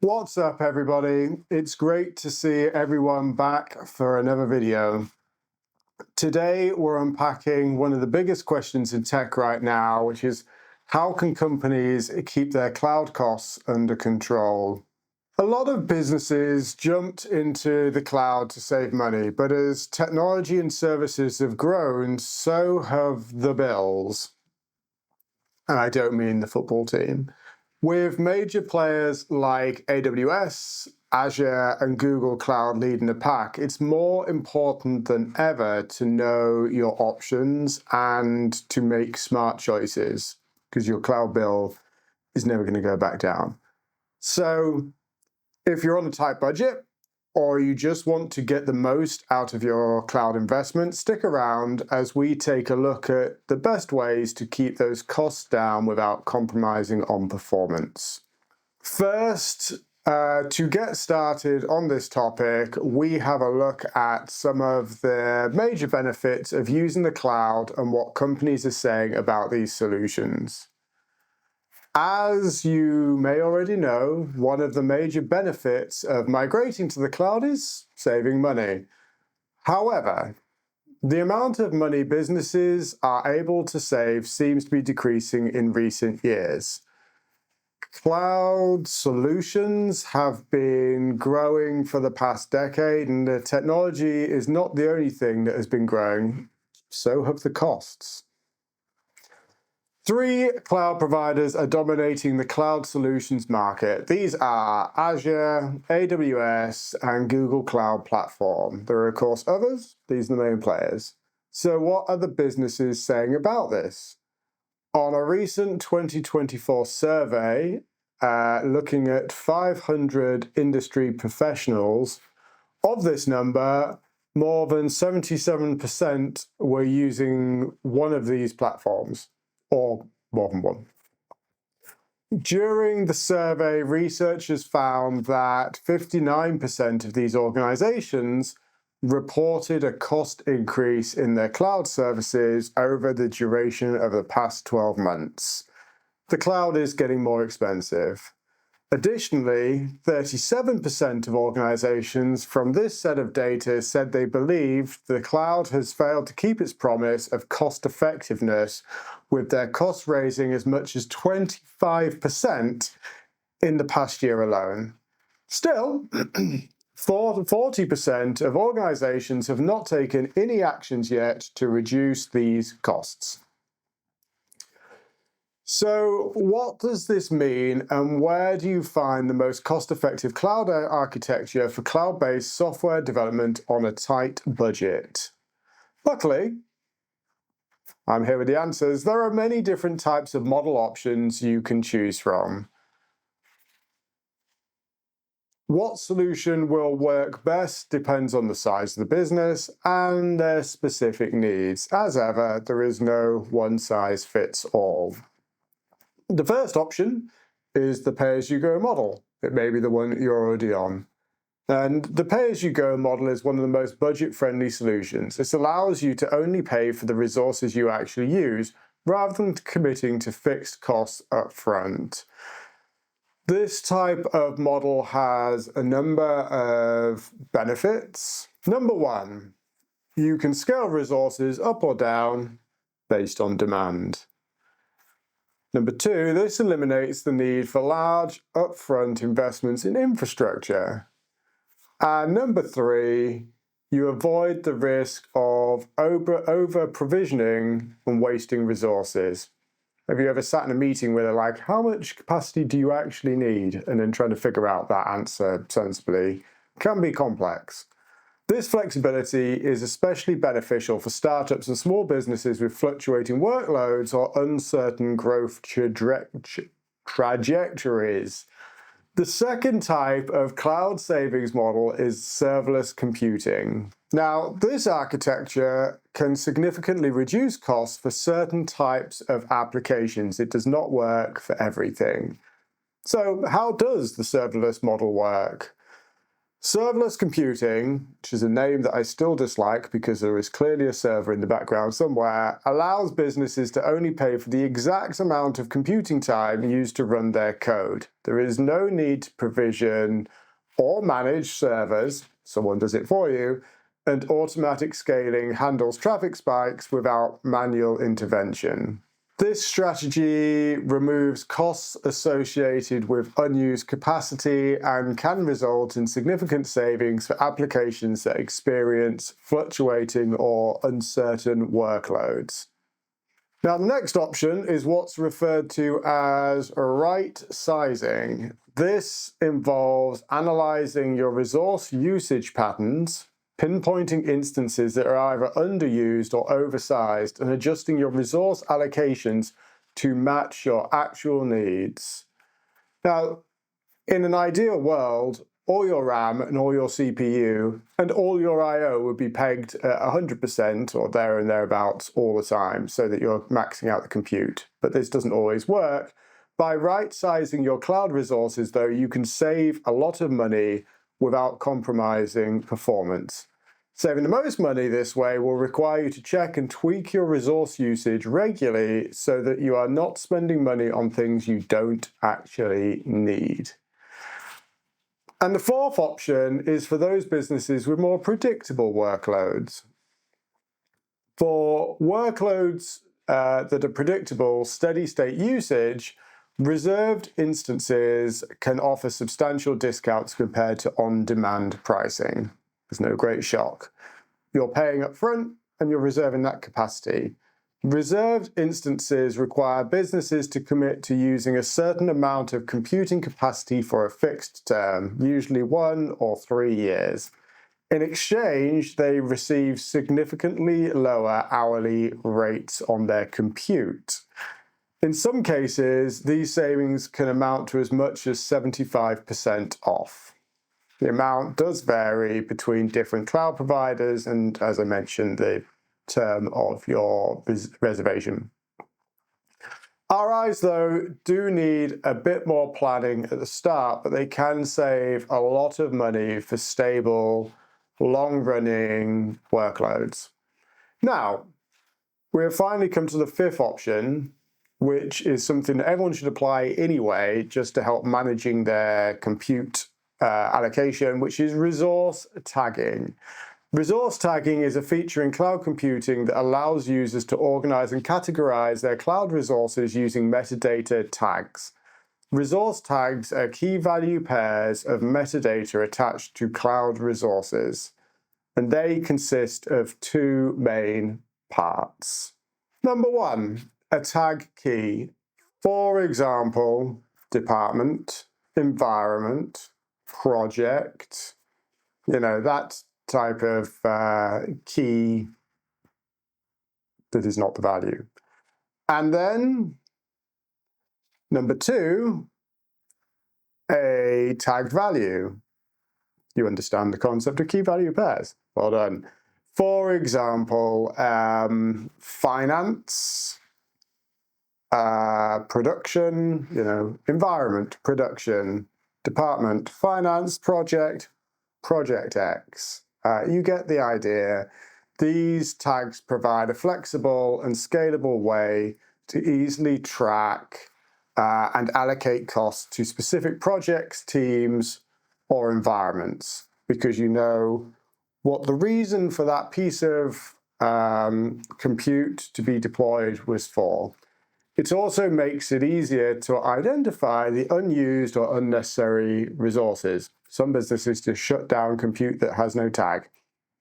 What's up, everybody? It's great to see everyone back for another video. Today, we're unpacking one of the biggest questions in tech right now, which is how can companies keep their cloud costs under control? A lot of businesses jumped into the cloud to save money, but as technology and services have grown, so have the bills. And I don't mean the football team. With major players like AWS, Azure, and Google Cloud leading the pack, it's more important than ever to know your options and to make smart choices, because your cloud bill is never going to go back down. So if you're on a tight budget, or you just want to get the most out of your cloud investment, stick around as we take a look at the best ways to keep those costs down without compromising on performance. First, to get started on this topic, we have a look at some of the major benefits of using the cloud and what companies are saying about these solutions. As you may already know, one of the major benefits of migrating to the cloud is saving money. However, the amount of money businesses are able to save seems to be decreasing in recent years. Cloud solutions have been growing for the past decade, and the technology is not the only thing that has been growing, so have the costs. Three cloud providers are dominating the cloud solutions market. These are Azure, AWS, and Google Cloud Platform. There are, of course, others. These are the main players. So what are the businesses saying about this? On a recent 2024 survey, looking at 500 industry professionals, of this number, more than 77% were using one of these platforms, or more than one. During the survey, researchers found that 59% of these organizations reported a cost increase in their cloud services over the duration of the past 12 months. The cloud is getting more expensive. Additionally, 37% of organizations from this set of data said they believe the cloud has failed to keep its promise of cost effectiveness, with their costs raising as much as 25% in the past year alone. Still, 40% of organizations have not taken any actions yet to reduce these costs. So what does this mean, and where do you find the most cost-effective cloud architecture for cloud-based software development on a tight budget? Luckily, I'm here with the answers. There are many different types of model options you can choose from. What solution will work best depends on the size of the business and their specific needs. As ever, there is no one-size-fits-all. The first option is the pay-as-you-go model. It may be the one that you're already on. And the pay-as-you-go model is one of the most budget-friendly solutions. This allows you to only pay for the resources you actually use, rather than committing to fixed costs up front. This type of model has a number of benefits. Number one, you can scale resources up or down based on demand. Number two, this eliminates the need for large upfront investments in infrastructure. And number three, you avoid the risk of over-provisioning and wasting resources. Have you ever sat in a meeting where they're like, how much capacity do you actually need? And then trying to figure out that answer sensibly can be complex. This flexibility is especially beneficial for startups and small businesses with fluctuating workloads or uncertain growth trajectories. The second type of cloud savings model is serverless computing. Now, this architecture can significantly reduce costs for certain types of applications. It does not work for everything. So how does the serverless model work? Serverless computing, which is a name that I still dislike because there is clearly a server in the background somewhere, allows businesses to only pay for the exact amount of computing time used to run their code. There is no need to provision or manage servers, someone does it for you, and automatic scaling handles traffic spikes without manual intervention. This strategy removes costs associated with unused capacity and can result in significant savings for applications that experience fluctuating or uncertain workloads. Now, the next option is what's referred to as right sizing. This involves analyzing your resource usage patterns, pinpointing instances that are either underused or oversized, and adjusting your resource allocations to match your actual needs. Now, in an ideal world, all your RAM and all your CPU and all your I/O would be pegged at 100% or there and thereabouts all the time so that you're maxing out the compute. But this doesn't always work. By right-sizing your cloud resources, though, you can save a lot of money without compromising performance. Saving the most money this way will require you to check and tweak your resource usage regularly so that you are not spending money on things you don't actually need. And the fourth option is for those businesses with more predictable workloads. For workloads that are predictable, steady-state usage, reserved instances can offer substantial discounts compared to on-demand pricing. There's no great shock. You're paying up front and you're reserving that capacity. Reserved instances require businesses to commit to using a certain amount of computing capacity for a fixed term, usually 1 or 3 years. In exchange, they receive significantly lower hourly rates on their compute. In some cases, these savings can amount to as much as 75% off. The amount does vary between different cloud providers and, as I mentioned, the term of your reservation. RIs, though, do need a bit more planning at the start, but they can save a lot of money for stable, long-running workloads. Now, we've finally come to the fifth option, which is something that everyone should apply anyway, just to help managing their compute allocation, which is resource tagging. Resource tagging is a feature in cloud computing that allows users to organize and categorize their cloud resources using metadata tags. Resource tags are key value pairs of metadata attached to cloud resources, and they consist of two main parts. Number one, a tag key. For example, department, environment, project, that type of key that is not the value. And then, number two, a tagged value. You understand the concept of key value pairs. Well done. For example, finance, production, environment, production, department, finance, project, project X. You get the idea. These tags provide a flexible and scalable way to easily track and allocate costs to specific projects, teams, or environments, because you know what the reason for that piece of compute to be deployed was for. It also makes it easier to identify the unused or unnecessary resources. Some businesses just shut down compute that has no tag.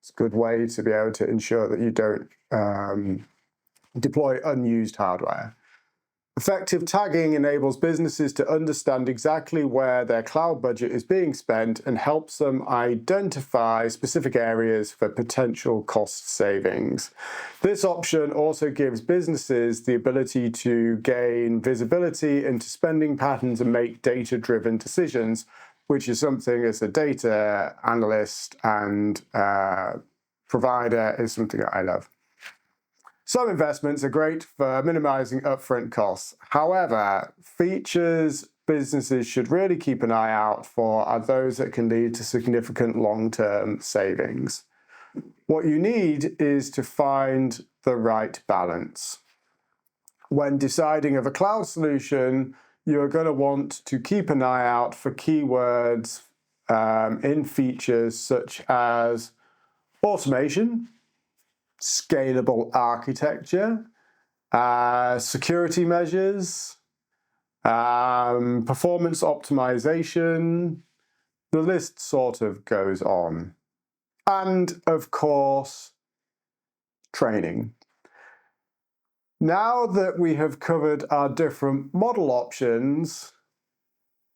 It's a good way to be able to ensure that you don't deploy unused hardware. Effective tagging enables businesses to understand exactly where their cloud budget is being spent and helps them identify specific areas for potential cost savings. This option also gives businesses the ability to gain visibility into spending patterns and make data-driven decisions, which is something as a data analyst and provider is something that I love. Some investments are great for minimizing upfront costs. However, features businesses should really keep an eye out for are those that can lead to significant long-term savings. What you need is to find the right balance. When deciding of a cloud solution, you're going to want to keep an eye out for keywords in features such as automation, scalable architecture, security measures, performance optimization. The list sort of goes on. And of course, training. Now that we have covered our different model options,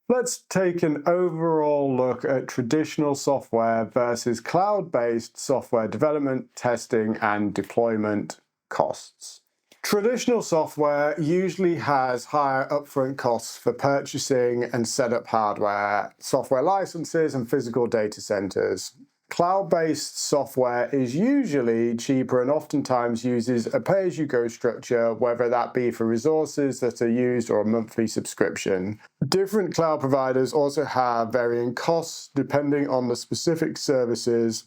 let's take an overall look at traditional software versus cloud-based software development, testing, and deployment costs. Traditional software usually has higher upfront costs for purchasing and setup hardware, software licenses, and physical data centers. Cloud-based software is usually cheaper and oftentimes uses a pay-as-you-go structure, whether that be for resources that are used or a monthly subscription. Different cloud providers also have varying costs depending on the specific services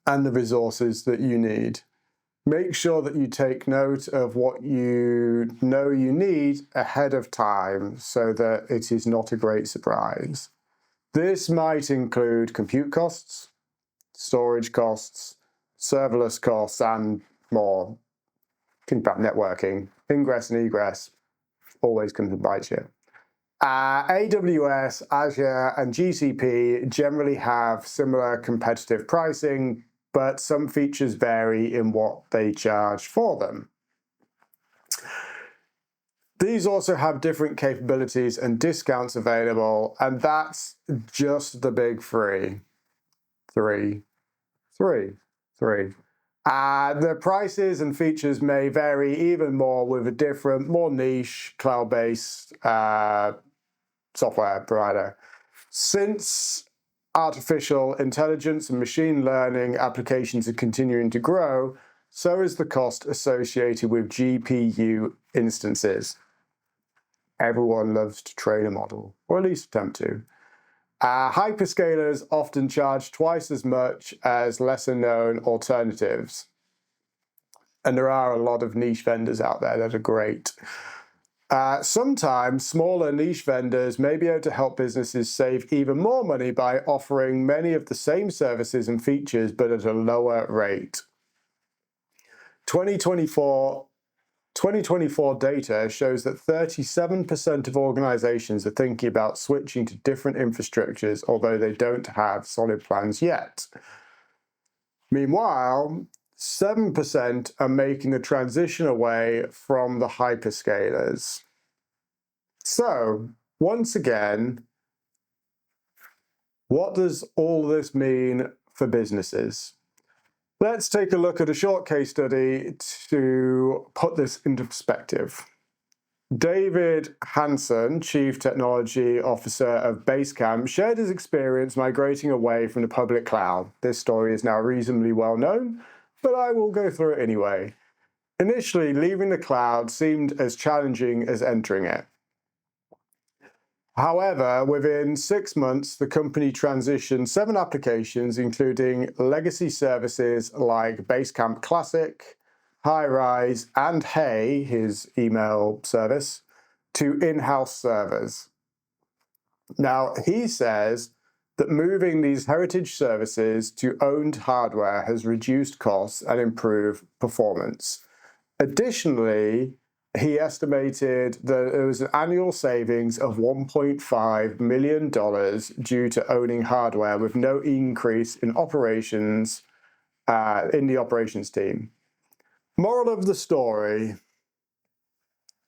and the resources that you need. Make sure that you take note of what you know you need ahead of time so that it is not a great surprise. This might include compute costs, storage costs, serverless costs, and more. Think about networking. Ingress and egress always comes and bites you. AWS, Azure, and GCP generally have similar competitive pricing, but some features vary in what they charge for them. These also have different capabilities and discounts available, and that's just the big three. Three. The prices and features may vary even more with a different, more niche, cloud-based software provider. Since artificial intelligence and machine learning applications are continuing to grow, so is the cost associated with GPU instances. Everyone loves to train a model, or at least attempt to. Hyperscalers often charge twice as much as lesser-known alternatives. And there are a lot of niche vendors out there that are great. Sometimes smaller niche vendors may be able to help businesses save even more money by offering many of the same services and features, but at a lower rate. 2024 data shows that 37% of organizations are thinking about switching to different infrastructures, although they don't have solid plans yet. Meanwhile, 7% are making the transition away from the hyperscalers. So, once again, what does all this mean for businesses? Let's take a look at a short case study to put this into perspective. David Hanson, Chief Technology Officer of Basecamp, shared his experience migrating away from the public cloud. This story is now reasonably well known, but I will go through it anyway. Initially, leaving the cloud seemed as challenging as entering it. However, within 6 months, the company transitioned 7 applications, including legacy services like Basecamp Classic, HighRise, and Hey, his email service, to in-house servers. Now, he says that moving these heritage services to owned hardware has reduced costs and improved performance. Additionally, he estimated that there was an annual savings of $1.5 million due to owning hardware with no increase in operations in the operations team. Moral of the story,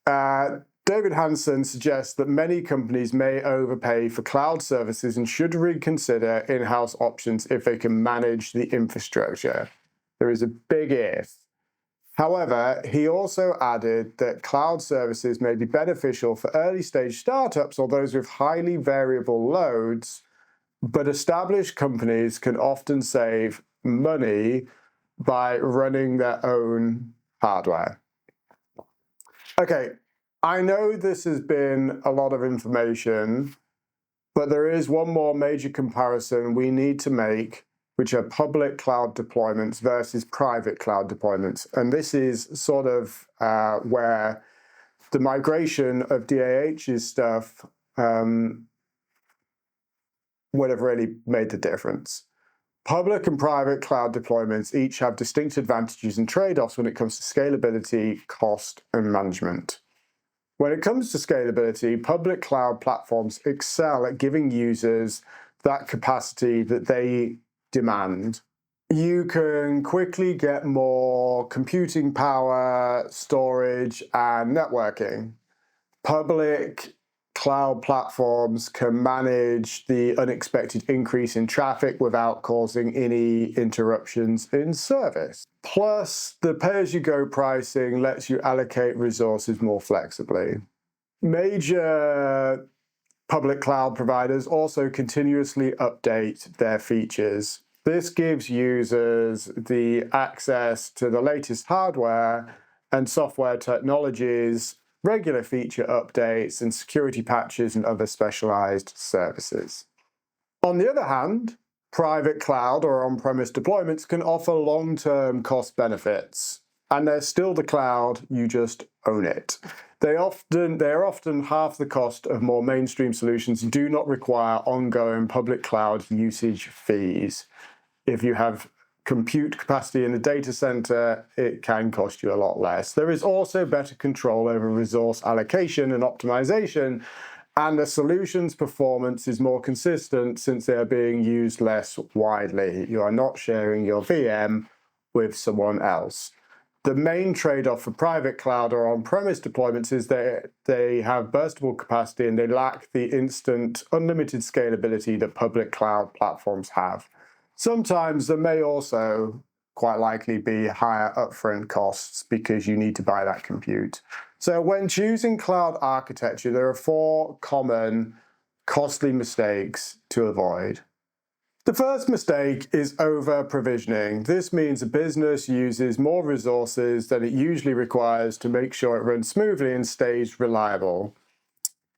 David Hanson suggests that many companies may overpay for cloud services and should reconsider in-house options if they can manage the infrastructure. There is a big if. However, he also added that cloud services may be beneficial for early-stage startups or those with highly variable loads, but established companies can often save money by running their own hardware. Okay, I know this has been a lot of information, but there is one more major comparison we need to make, which are public cloud deployments versus private cloud deployments. And this is sort of where the migration of DAH's stuff would have really made the difference. Public and private cloud deployments each have distinct advantages and trade-offs when it comes to scalability, cost, and management. When it comes to scalability, public cloud platforms excel at giving users that capacity that they demand. You can quickly get more computing power, storage, and networking. Public cloud platforms can manage the unexpected increase in traffic without causing any interruptions in service. Plus, the pay-as-you-go pricing lets you allocate resources more flexibly. Major public cloud providers also continuously update their features. This gives users the access to the latest hardware and software technologies, regular feature updates, and security patches and other specialized services. On the other hand, private cloud or on-premise deployments can offer long-term cost benefits, and they're still the cloud, you just own it. They're often half the cost of more mainstream solutions and do not require ongoing public cloud usage fees. If you have compute capacity in a data center, it can cost you a lot less. There is also better control over resource allocation and optimization, and the solution's performance is more consistent since they are being used less widely. You are not sharing your VM with someone else. The main trade-off for private cloud or on-premise deployments is that they have burstable capacity and they lack the instant, unlimited scalability that public cloud platforms have. Sometimes there may also quite likely be higher upfront costs because you need to buy that compute. So when choosing cloud architecture, there are 4 common costly mistakes to avoid. The first mistake is over-provisioning. This means a business uses more resources than it usually requires to make sure it runs smoothly and stays reliable.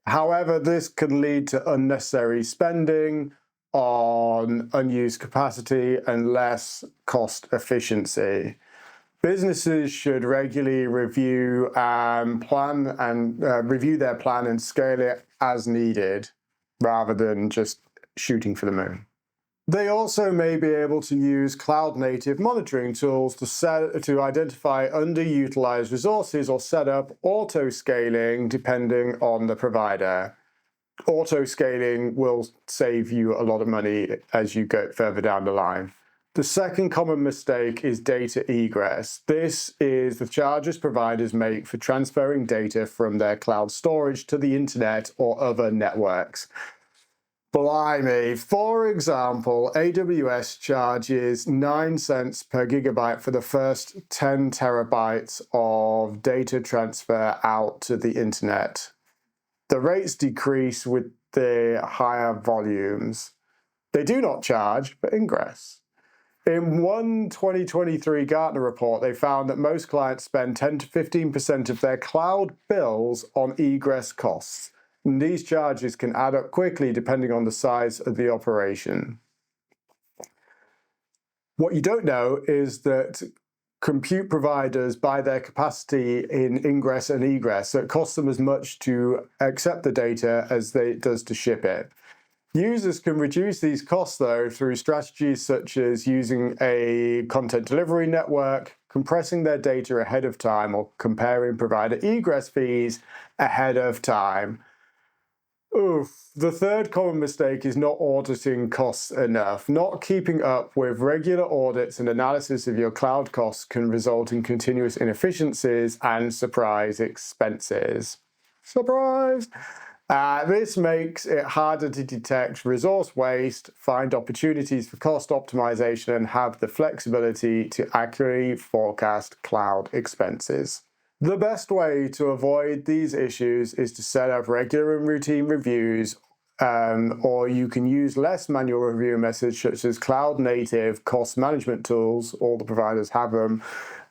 However, this can lead to unnecessary spending on unused capacity and less cost efficiency. Businesses should regularly review their plan and scale it as needed, rather than just shooting for the moon. They also may be able to use cloud-native monitoring tools to identify underutilized resources or set up auto-scaling depending on the provider. Auto-scaling will save you a lot of money as you go further down the line. The second common mistake is data egress. This is the charges providers make for transferring data from their cloud storage to the internet or other networks. Blimey. For example, AWS charges 9 cents per gigabyte for the first 10 terabytes of data transfer out to the internet. The rates decrease with the higher volumes. They do not charge for ingress. In one 2023 Gartner report, they found that most clients spend 10 to 15% of their cloud bills on egress costs. And these charges can add up quickly depending on the size of the operation. What you don't know is that compute providers buy their capacity in ingress and egress, so it costs them as much to accept the data as it does to ship it. Users can reduce these costs, though, through strategies such as using a content delivery network, compressing their data ahead of time, or comparing provider egress fees ahead of time. The third common mistake is not auditing costs enough. Not keeping up with regular audits and analysis of your cloud costs can result in continuous inefficiencies and surprise expenses. Surprise! This makes it harder to detect resource waste, find opportunities for cost optimization, and have the flexibility to accurately forecast cloud expenses. The best way to avoid these issues is to set up regular and routine reviews, or you can use less manual review methods such as cloud-native cost management tools, all the providers have them,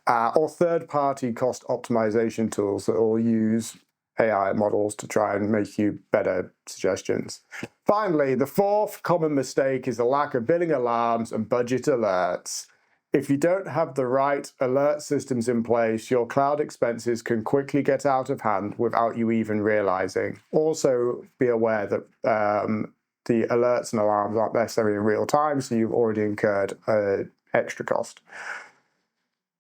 or third-party cost optimization tools that all use AI models to try and make you better suggestions. Finally, the fourth common mistake is the lack of billing alarms and budget alerts. If you don't have the right alert systems in place, your cloud expenses can quickly get out of hand without you even realizing. Also, be aware that the alerts and alarms aren't necessarily in real time, so you've already incurred an extra cost.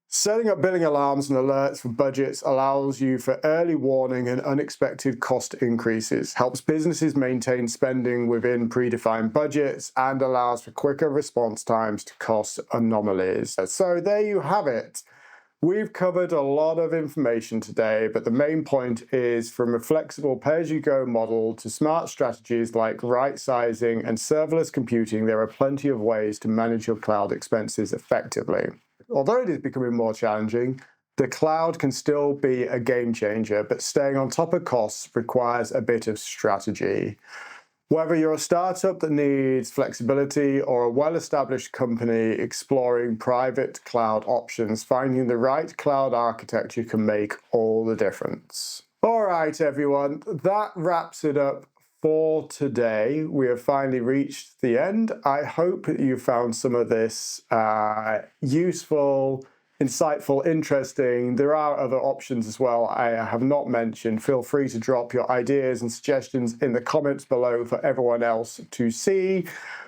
Setting up billing alarms and alerts for budgets allows you for early warning and unexpected cost increases, helps businesses maintain spending within predefined budgets, and allows for quicker response times to cost anomalies. So there you have it. We've covered a lot of information today, but the main point is from a flexible pay-as-you-go model to smart strategies like right-sizing and serverless computing, there are plenty of ways to manage your cloud expenses effectively. Although it is becoming more challenging, the cloud can still be a game changer, but staying on top of costs requires a bit of strategy. Whether you're a startup that needs flexibility or a well-established company exploring private cloud options, finding the right cloud architecture can make all the difference. All right, everyone, that wraps it up for today. We have finally reached the end. I hope that you found some of this useful, insightful, interesting. There are other options as well I have not mentioned. Feel free to drop your ideas and suggestions in the comments below for everyone else to see.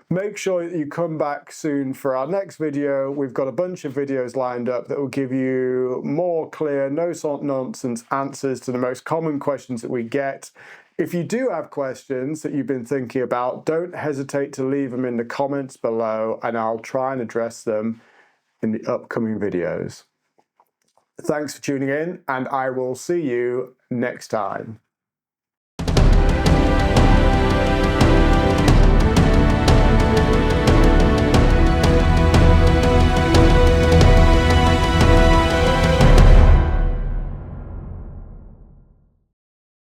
Make sure that you come back soon for our next video. We've got a bunch of videos lined up that will give you more clear, no-nonsense answers to the most common questions that we get. If you do have questions that you've been thinking about, don't hesitate to leave them in the comments below, and I'll try and address them in the upcoming videos. Thanks for tuning in, and I will see you next time.